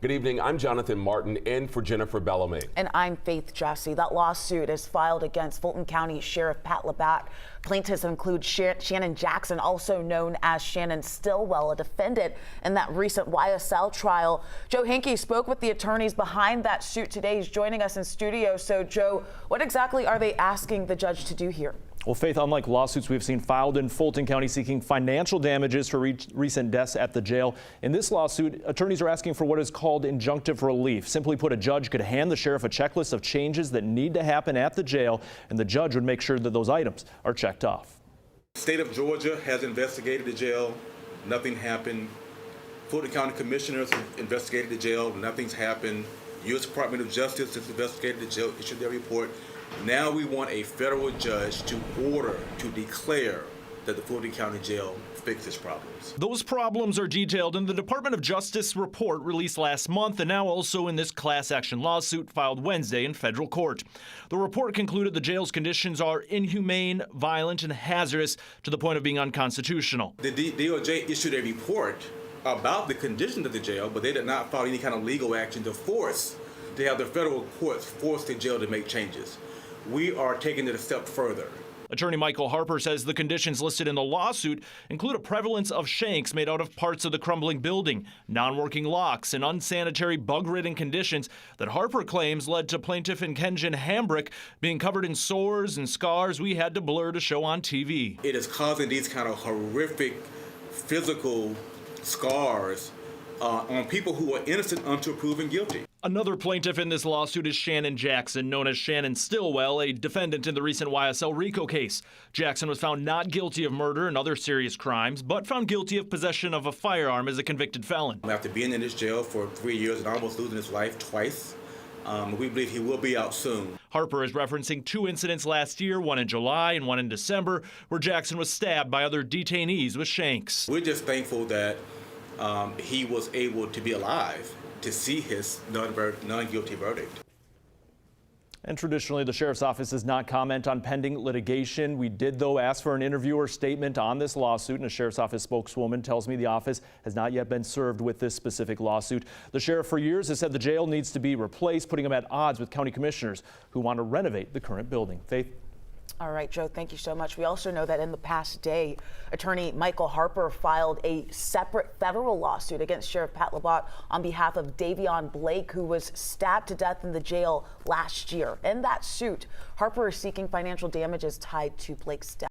Good evening. I'm Jonathan Martin, in for Jennifer Bellamy. And I'm Faith Jesse. That lawsuit is filed against Fulton County Sheriff Pat Labatt. Plaintiffs include Shannon Jackson, also known as Shannon Stillwell, a defendant in that recent YSL trial. Joe Hinkie spoke with the attorneys behind that suit today. He's joining us in studio. So, Joe, what exactly are they asking the judge to do here? Well, Faith, unlike lawsuits we've seen filed in Fulton County seeking financial damages for recent deaths at the jail, in this lawsuit, attorneys are asking for what is called injunctive relief. Simply put, a judge could hand the sheriff a checklist of changes that need to happen at the jail, and the judge would make sure that those items are checked off. The state of Georgia has investigated the jail. Nothing happened. Fulton County commissioners have investigated the jail. Nothing's happened. U.S. Department of Justice has investigated the jail, issued their report. Now we want a federal judge to declare that the Fulton County Jail fix its problems. Those problems are detailed in the Department of Justice report released last month and now also in this class action lawsuit filed Wednesday in federal court. The report concluded the jail's conditions are inhumane, violent, and hazardous to the point of being unconstitutional. The DOJ issued a report about the conditions of the jail, but they did not file any kind of legal action to have the federal courts force the jail to make changes. We are taking it a step further. Attorney Michael Harper says the conditions listed in the lawsuit include a prevalence of shanks made out of parts of the crumbling building, non-working locks, and unsanitary bug-ridden conditions that Harper claims led to plaintiff and Kenjan Hambrick being covered in sores and scars we had to blur to show on TV. It is causing these kind of horrific physical scars on people who are innocent until proven guilty. Another plaintiff in this lawsuit is Shannon Jackson, known as Shannon Stillwell, a defendant in the recent YSL RICO case. Jackson was found not guilty of murder and other serious crimes, but found guilty of possession of a firearm as a convicted felon. After being in this jail for 3 years and almost losing his life twice, we believe he will be out soon. Harper is referencing two incidents last year, one in July and one in December, where Jackson was stabbed by other detainees with shanks. We're just thankful that he was able to be alive to see his non-guilty verdict. And traditionally, the sheriff's office does not comment on pending litigation. We did, though, ask for an interview or statement on this lawsuit, and a sheriff's office spokeswoman tells me the office has not yet been served with this specific lawsuit. The sheriff for years has said the jail needs to be replaced, putting him at odds with county commissioners who want to renovate the current building. Faith? All right, Joe, thank you so much. We also know that in the past day, attorney Michael Harper filed a separate federal lawsuit against Sheriff Pat Labatt on behalf of Davion Blake, who was stabbed to death in the jail last year. In that suit, Harper is seeking financial damages tied to Blake's death.